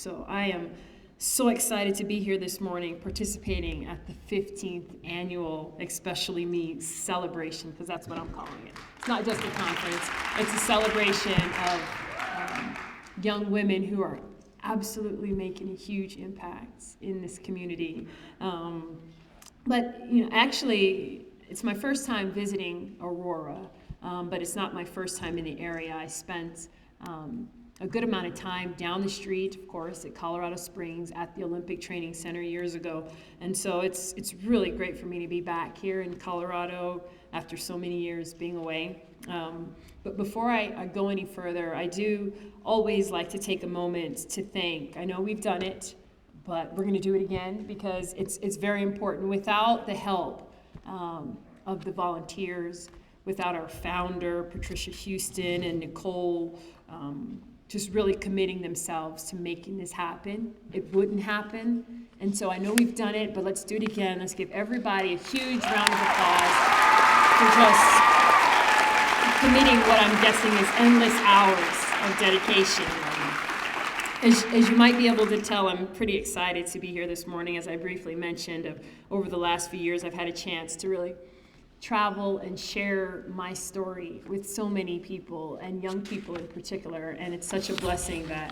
So I am so excited to be here this morning participating at the 15th annual Especially Me celebration, because that's what I'm calling it. It's not just a conference, it's a celebration of young women who are absolutely making a huge impact in this community. But actually, it's my first time visiting Aurora, but it's not my first time in the area. I spent a good amount of time down the street, of course, at Colorado Springs at the Olympic Training Center years ago. And so it's really great for me to be back here in Colorado after so many years being away. But before I go any further, I do always like to take a moment to thank. I know we've done it, but we're going to do it again because it's very important. Without the help of the volunteers, without our founder, Patricia Houston, and Nicole, just really committing themselves to making this happen, it wouldn't happen. And so I know we've done it, but let's do it again. Let's give everybody a huge round of applause for just committing what I'm guessing is endless hours of dedication. As you might be able to tell, I'm pretty excited to be here this morning. As I briefly mentioned, over the last few years, I've had a chance to really travel and share my story with so many people, and young people in particular. And it's such a blessing that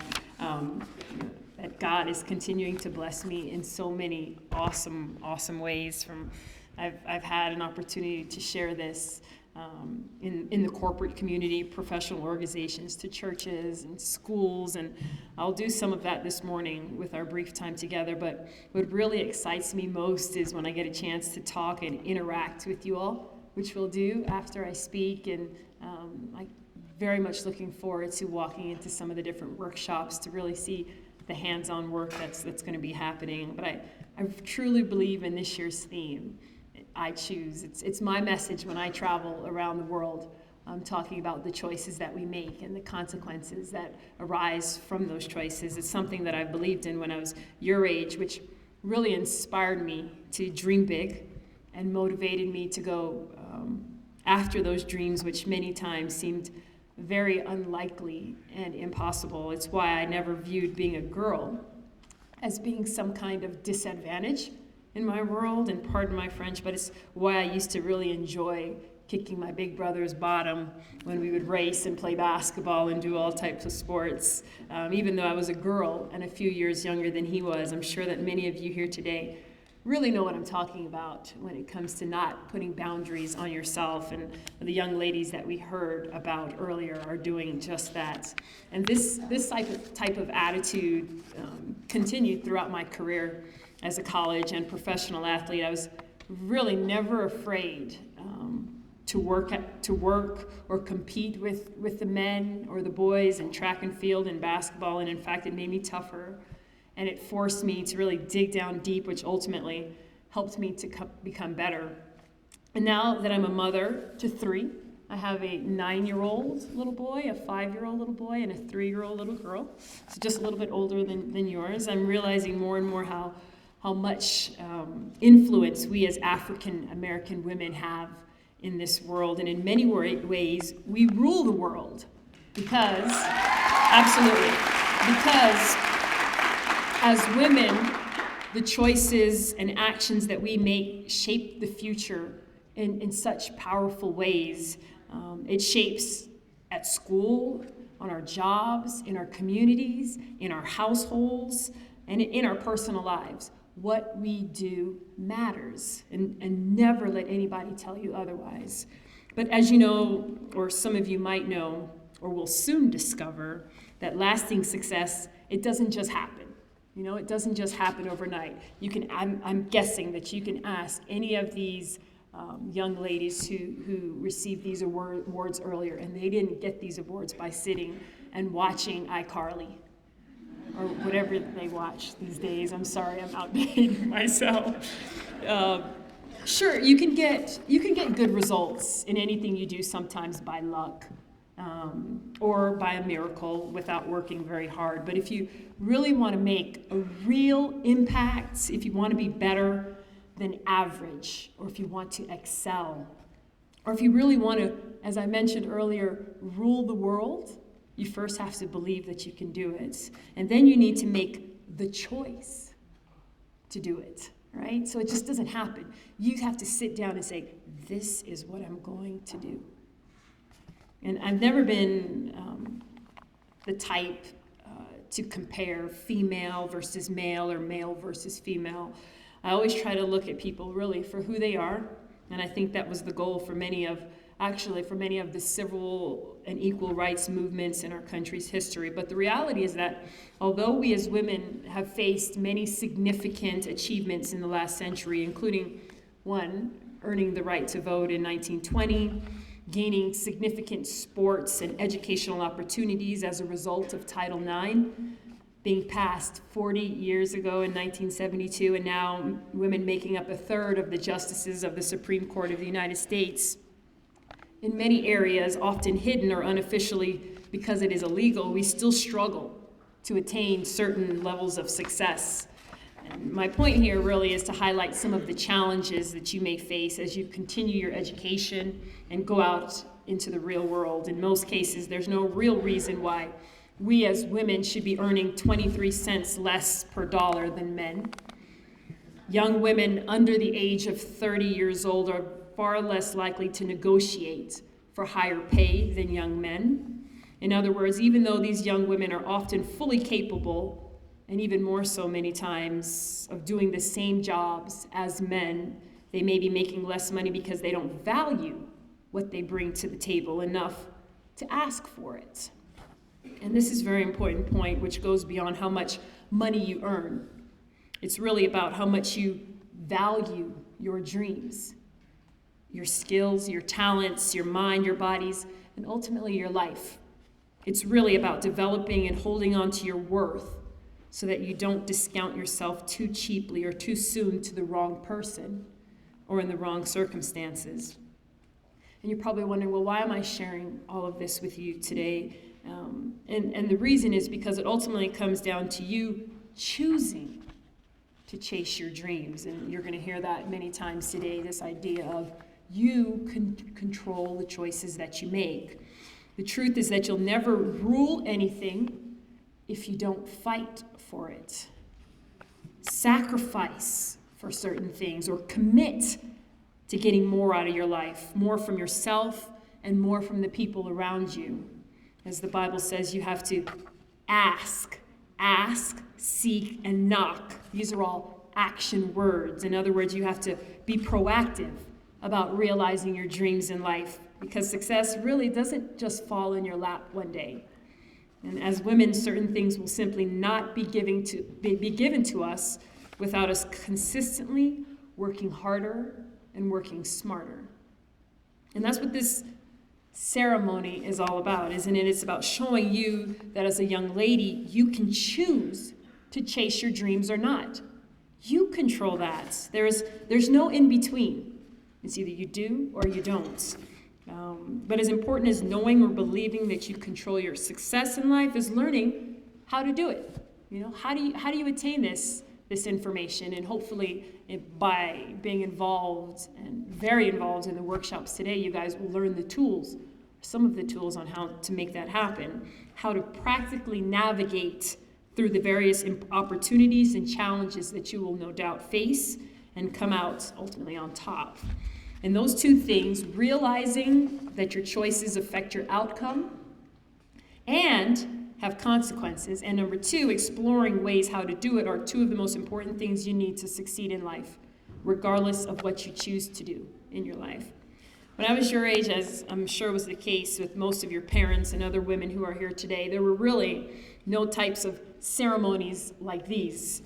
God is continuing to bless me in so many awesome ways. I've had an opportunity to share this in the corporate community, professional organizations, to churches and schools, and I'll do some of that this morning with our brief time together. But what really excites me most is when I get a chance to talk and interact with you all, which we'll do after I speak, and I'm very much looking forward to walking into some of the different workshops to really see the hands-on work that's going to be happening. But I truly believe in this year's theme. I choose. It's my message when I travel around the world. I'm talking about the choices that we make and the consequences that arise from those choices. It's something that I believed in when I was your age, which really inspired me to dream big and motivated me to go after those dreams, which many times seemed very unlikely and impossible. It's why I never viewed being a girl as being some kind of disadvantage in my world, and pardon my French, but it's why I used to really enjoy kicking my big brother's bottom when we would race and play basketball and do all types of sports. Even though I was a girl and a few years younger than he was, I'm sure that many of you here today really know what I'm talking about when it comes to not putting boundaries on yourself, and the young ladies that we heard about earlier are doing just that. And this type of attitude continued throughout my career as a college and professional athlete. I was really never afraid to work or compete with the men or the boys in track and field and basketball, and in fact, it made me tougher, and it forced me to really dig down deep, which ultimately helped me to become better. And now that I'm a mother to three, I have a 9-year-old little boy, a 5-year-old little boy, and a 3-year-old little girl, so just a little bit older than yours. I'm realizing more and more how much influence we as African American women have in this world. And in many ways, we rule the world because as women, the choices and actions that we make shape the future in such powerful ways. It shapes at school, on our jobs, in our communities, in our households, and in our personal lives. What we do matters, and never let anybody tell you otherwise. But as you know, or some of you might know, or will soon discover, that lasting success, it doesn't just happen. It doesn't just happen overnight. I'm guessing that you can ask any of these young ladies who received these awards earlier, and they didn't get these awards by sitting and watching iCarly or whatever they watch these days. I'm sorry, I'm outdated myself. Sure, you can get good results in anything you do, sometimes by luck or by a miracle without working very hard. But if you really want to make a real impact, if you want to be better than average, or if you want to excel, or if you really want to, as I mentioned earlier, rule the world, You first have to believe that you can do it. And then you need to make the choice to do it, right? So it just doesn't happen. You have to sit down and say, this is what I'm going to do. And I've never been the type to compare female versus male or male versus female. I always try to look at people really for who they are. And I think that was the goal for many of the civil and equal rights movements in our country's history. But the reality is that although we as women have faced many significant achievements in the last century, including one, earning the right to vote in 1920, gaining significant sports and educational opportunities as a result of Title IX, being passed 40 years ago in 1972, and now women making up a third of the justices of the Supreme Court of the United States. In many areas, often hidden or unofficially because it is illegal, we still struggle to attain certain levels of success. And my point here really is to highlight some of the challenges that you may face as you continue your education and go out into the real world. In most cases, there's no real reason why we as women should be earning 23 cents less per dollar than men. Young women under the age of 30 years old are far less likely to negotiate for higher pay than young men. In other words, even though these young women are often fully capable, and even more so many times, of doing the same jobs as men, they may be making less money because they don't value what they bring to the table enough to ask for it. And this is a very important point, which goes beyond how much money you earn. It's really about how much you value your dreams, your skills, your talents, your mind, your bodies, and ultimately your life. It's really about developing and holding on to your worth so that you don't discount yourself too cheaply or too soon to the wrong person or in the wrong circumstances. And you're probably wondering, well, why am I sharing all of this with you today? And the reason is because it ultimately comes down to you choosing to chase your dreams. And you're going to hear that many times today, this idea of you can control the choices that you make. The truth is that you'll never rule anything if you don't fight for it. Sacrifice for certain things or commit to getting more out of your life, more from yourself and more from the people around you. As the Bible says, you have to ask, seek, and knock. These are all action words. In other words, you have to be proactive about realizing your dreams in life, because success really doesn't just fall in your lap one day. And as women, certain things will simply not be given to us without us consistently working harder and working smarter. And that's what this ceremony is all about, isn't it? It's about showing you that as a young lady, you can choose to chase your dreams or not. You control that. There's no in between. It's either you do or you don't. But as important as knowing or believing that you control your success in life is learning how to do it. You know, how do you attain this information? And hopefully, by being involved and very involved in the workshops today, you guys will learn the tools, some of the tools on how to make that happen, how to practically navigate through the various opportunities and challenges that you will no doubt face and come out ultimately on top. And those two things, realizing that your choices affect your outcome and have consequences, and number two, exploring ways how to do it, are two of the most important things you need to succeed in life, regardless of what you choose to do in your life. When I was your age, as I'm sure was the case with most of your parents and other women who are here today, there were really no types of ceremonies like these.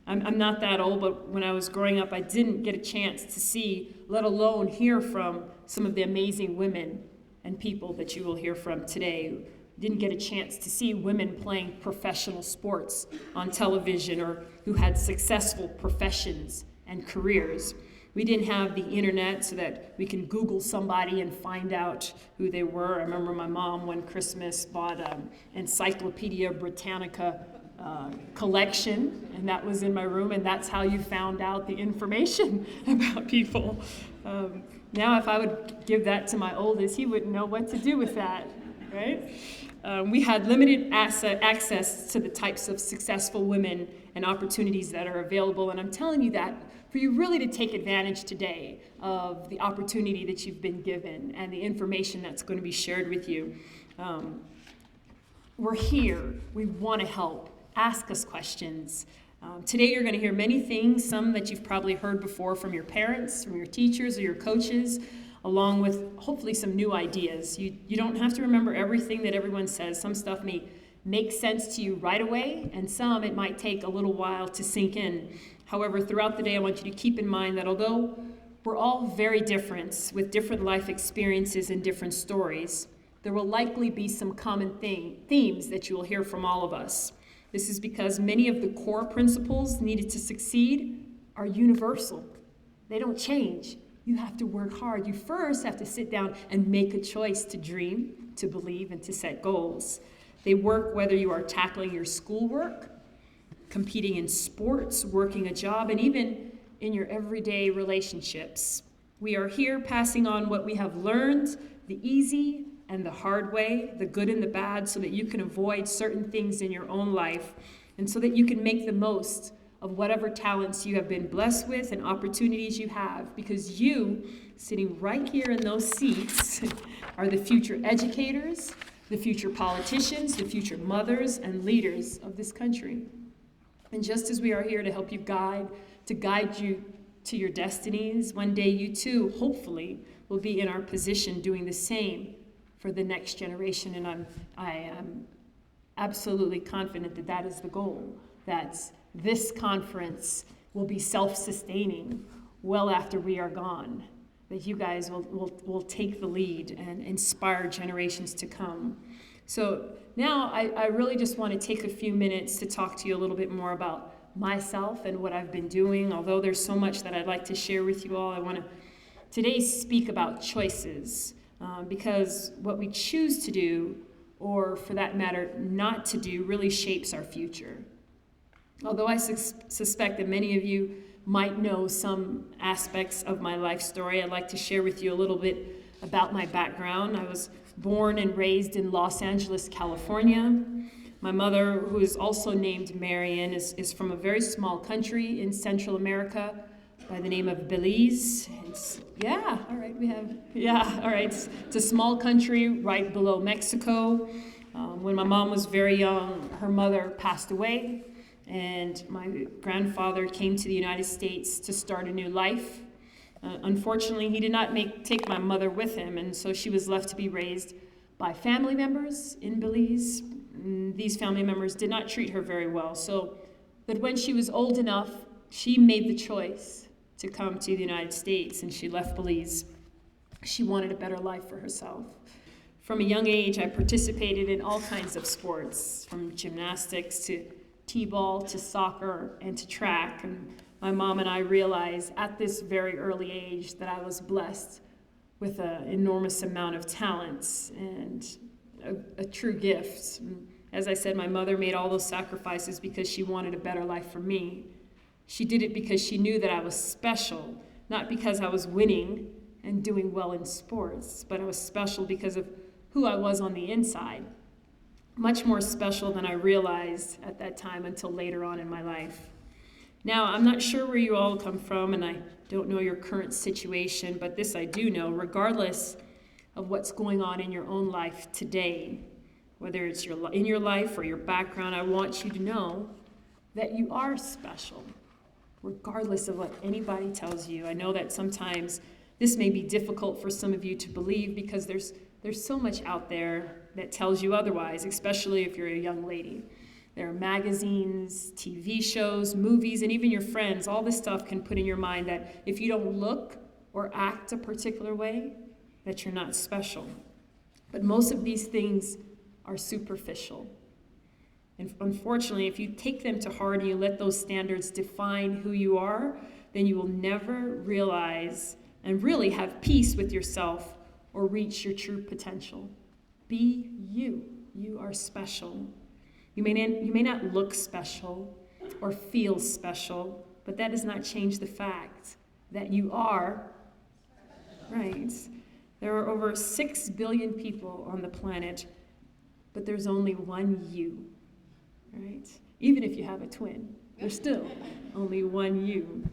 I'm not that old, but when I was growing up, I didn't get a chance to see, let alone hear from some of the amazing women and people that you will hear from today. Didn't get a chance to see women playing professional sports on television or who had successful professions and careers. We didn't have the internet so that we can Google somebody and find out who they were. I remember my mom one Christmas bought an Encyclopedia Britannica collection, and that was in my room, and that's how you found out the information about people. Now, if I would give that to my oldest, he wouldn't know what to do with that. right? We had limited access to the types of successful women and opportunities that are available, and I'm telling you that for you really to take advantage today of the opportunity that you've been given and the information that's going to be shared with you. We're here. We want to help. Ask us questions. Today you're going to hear many things, some that you've probably heard before from your parents, from your teachers, or your coaches, along with hopefully some new ideas. You don't have to remember everything that everyone says. Some stuff may make sense to you right away, and some it might take a little while to sink in. However, throughout the day, I want you to keep in mind that although we're all very different with different life experiences and different stories, there will likely be some common themes that you will hear from all of us. This is because many of the core principles needed to succeed are universal. They don't change. You have to work hard. You first have to sit down and make a choice to dream, to believe, and to set goals. They work whether you are tackling your schoolwork, competing in sports, working a job, and even in your everyday relationships. We are here passing on what we have learned, the easy and the hard way, the good and the bad, so that you can avoid certain things in your own life and so that you can make the most of whatever talents you have been blessed with and opportunities you have, because you, sitting right here in those seats, are the future educators, the future politicians, the future mothers and leaders of this country. And just as we are here to help you guide you to your destinies, one day you too, hopefully, will be in our position doing the same for the next generation. And I am absolutely confident that that is the goal, that this conference will be self-sustaining well after we are gone, that you guys will take the lead and inspire generations to come. So now I really just want to take a few minutes to talk to you a little bit more about myself and what I've been doing. Although there's so much that I'd like to share with you all, I want to today speak about choices, because what we choose to do, or for that matter, not to do, really shapes our future. Although I suspect that many of you might know some aspects of my life story, I'd like to share with you a little bit about my background. I was born and raised in Los Angeles, California. My mother, who is also named Marion, is from a very small country in Central America by the name of Belize. It's a small country right below Mexico. When my mom was very young, her mother passed away, and my grandfather came to the United States to start a new life. Unfortunately, he did not take my mother with him, and so she was left to be raised by family members in Belize. These family members did not treat her very well, so that when she was old enough, she made the choice to come to the United States, and she left Belize. She wanted a better life for herself. From a young age, I participated in all kinds of sports, from gymnastics to t-ball to soccer and to track. And my mom and I realized at this very early age that I was blessed with an enormous amount of talents and a true gift. As I said, my mother made all those sacrifices because she wanted a better life for me. She did it because she knew that I was special, not because I was winning and doing well in sports, but I was special because of who I was on the inside. Much more special than I realized at that time until later on in my life. Now, I'm not sure where you all come from, and I don't know your current situation, but this I do know, regardless of what's going on in your own life today, whether it's in your life or your background, I want you to know that you are special, regardless of what anybody tells you. I know that sometimes this may be difficult for some of you to believe because there's so much out there that tells you otherwise, especially if you're a young lady. There are magazines, TV shows, movies, and even your friends. All this stuff can put in your mind that if you don't look or act a particular way, that you're not special. But most of these things are superficial. And unfortunately, if you take them to heart and you let those standards define who you are, then you will never realize and really have peace with yourself or reach your true potential. Be you. You are special. You may not look special or feel special, but that does not change the fact that you are, right? There are over 6 billion people on the planet, but there's only one you, right? Even if you have a twin, there's still only one you.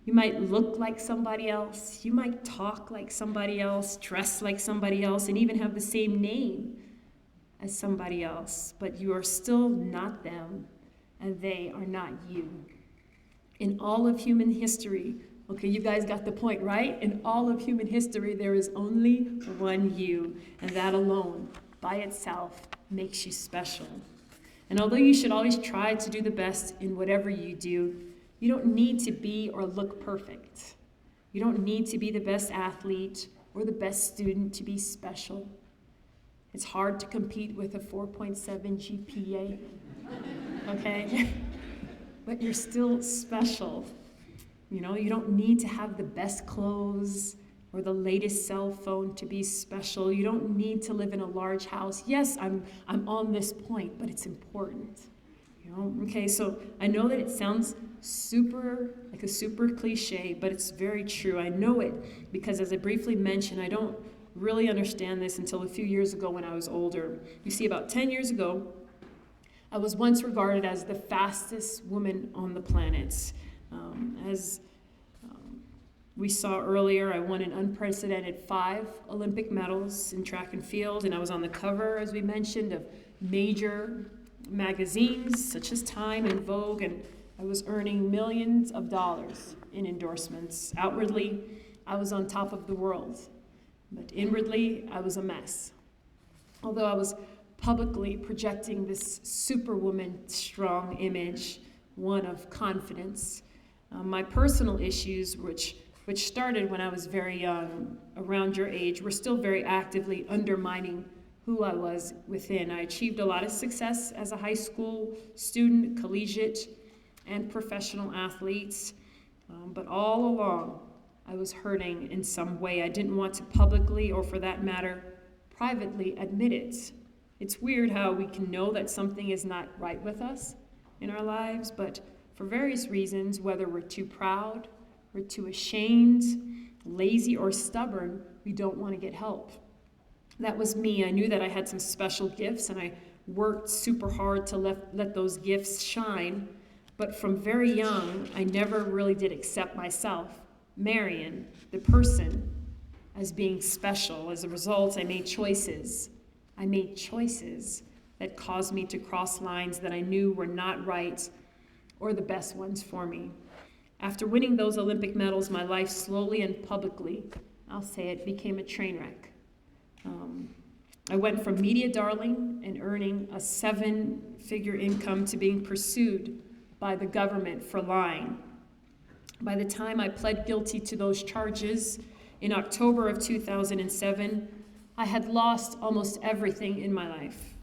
You might look like somebody else, you might talk like somebody else, dress like somebody else, and even have the same name as somebody else, but you are still not them, and they are not you. In all of human history, okay, you guys got the point, right? In all of human history, there is only one you, and that alone, by itself, makes you special. And although you should always try to do the best in whatever you do, you don't need to be or look perfect. You don't need to be the best athlete or the best student to be special. It's hard to compete with a 4.7 GPA, okay? But you're still special. You know, you don't need to have the best clothes or the latest cell phone to be special. You don't need to live in a large house. Yes, I'm on this point, but it's important. You know, okay, so I know that it sounds super cliche, but it's very true. I know it because, as I briefly mentioned, I don't really understand this until a few years ago when I was older. You see, about 10 years ago, I was once regarded as the fastest woman on the planet. As we saw earlier, I won an unprecedented 5 Olympic medals in track and field, and I was on the cover, as we mentioned, of major magazines such as Time and Vogue, and I was earning millions of dollars in endorsements. Outwardly, I was on top of the world, but inwardly, I was a mess. Although I was publicly projecting this superwoman strong image, one of confidence, my personal issues, which started when I was very young, around your age, were still very actively undermining who I was within. I achieved a lot of success as a high school student, collegiate, and professional athlete, but all along, I was hurting in some way. I didn't want to publicly, or for that matter, privately admit it. It's weird how we can know that something is not right with us in our lives, but for various reasons, whether we're too proud, we're too ashamed, lazy, or stubborn, we don't want to get help. That was me. I knew that I had some special gifts, and I worked super hard to let those gifts shine. But from very young, I never really did accept myself, Marion, the person, as being special. As a result, I made choices. I made choices that caused me to cross lines that I knew were not right or the best ones for me. After winning those Olympic medals, my life slowly and publicly, I'll say it, became a train wreck. I went from media darling and earning a 7-figure income to being pursued by the government for lying. By the time I pled guilty to those charges in October of 2007, I had lost almost everything in my life.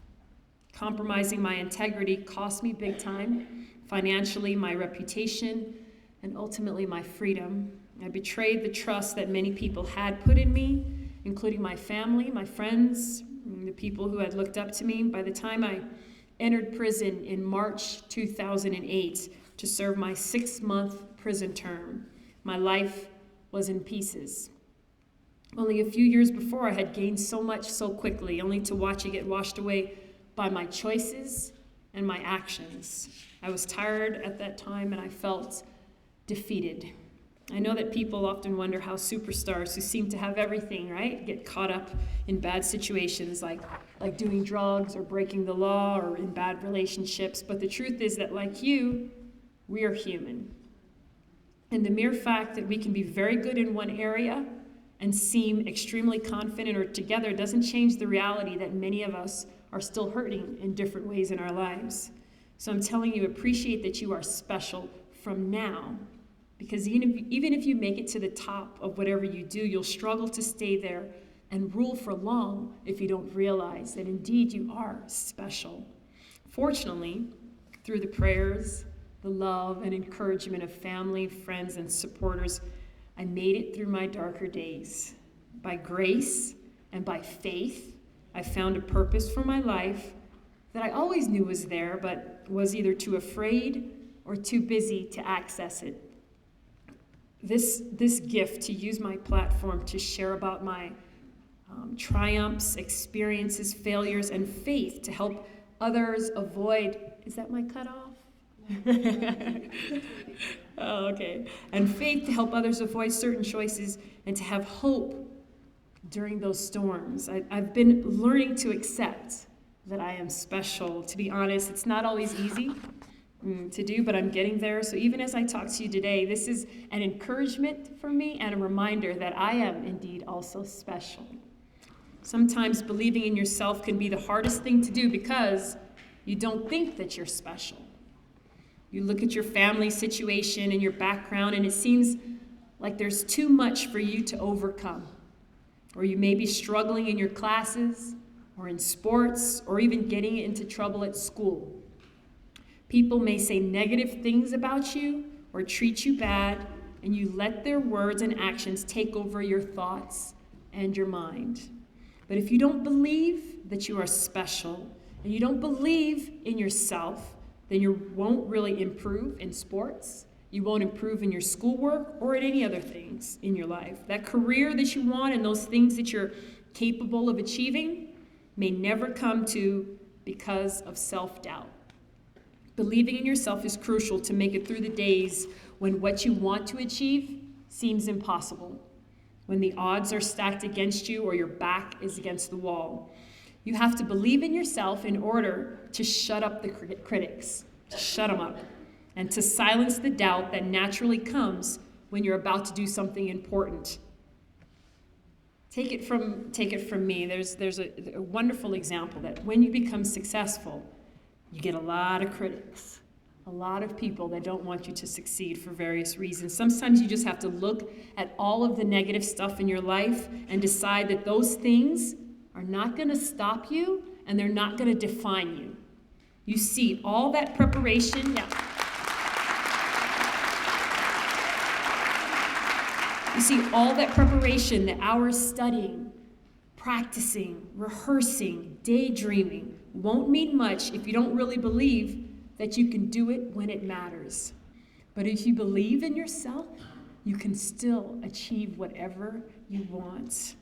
Compromising my integrity cost me big time, financially, my reputation, and ultimately my freedom. I betrayed the trust that many people had put in me, including my family, my friends, the people who had looked up to me. By the time I entered prison in March 2008 to serve my 6-month prison term, my life was in pieces. Only a few years before, I had gained so much so quickly, only to watch it get washed away by my choices and my actions. I was tired at that time, and I felt defeated. I know that people often wonder how superstars who seem to have everything, right, get caught up in bad situations like doing drugs or breaking the law or in bad relationships. But the truth is that, like you, we are human. And the mere fact that we can be very good in one area and seem extremely confident or together doesn't change the reality that many of us are still hurting in different ways in our lives. So I'm telling you, appreciate that you are special from now, because even if you make it to the top of whatever you do, you'll struggle to stay there and rule for long if you don't realize that indeed you are special. Fortunately, through the prayers, the love, and encouragement of family, friends, and supporters, I made it through my darker days. By grace and by faith, I found a purpose for my life that I always knew was there, but was either too afraid or too busy to access it. This gift to use my platform to share about my triumphs, experiences, failures, and faith to help others avoid, is that my cutoff? Oh, okay. And faith to help others avoid certain choices and to have hope during those storms. I've been learning to accept that I am special. To be honest, it's not always easy to do, but I'm getting there. So even as I talk to you today, this is an encouragement for me and a reminder that I am indeed also special. Sometimes believing in yourself can be the hardest thing to do because you don't think that you're special. You look at your family situation and your background, and it seems like there's too much for you to overcome. Or you may be struggling in your classes, or in sports, or even getting into trouble at school. People may say negative things about you or treat you bad, and you let their words and actions take over your thoughts and your mind. But if you don't believe that you are special, and you don't believe in yourself, then you won't really improve in sports. You won't improve in your schoolwork or in any other things in your life. That career that you want and those things that you're capable of achieving may never come to because of self-doubt. Believing in yourself is crucial to make it through the days when what you want to achieve seems impossible, when the odds are stacked against you or your back is against the wall. You have to believe in yourself in order to shut up the critics, to shut them up, and to silence the doubt that naturally comes when you're about to do something important. Take it from me. There's a wonderful example that when you become successful, you get a lot of critics, a lot of people that don't want you to succeed for various reasons. Sometimes you just have to look at all of the negative stuff in your life and decide that those things are not going to stop you and they're not going to define you. You see all that preparation. You see all that preparation, the hours studying, practicing, rehearsing, daydreaming won't mean much if you don't really believe that you can do it when it matters. But if you believe in yourself, you can still achieve whatever you want.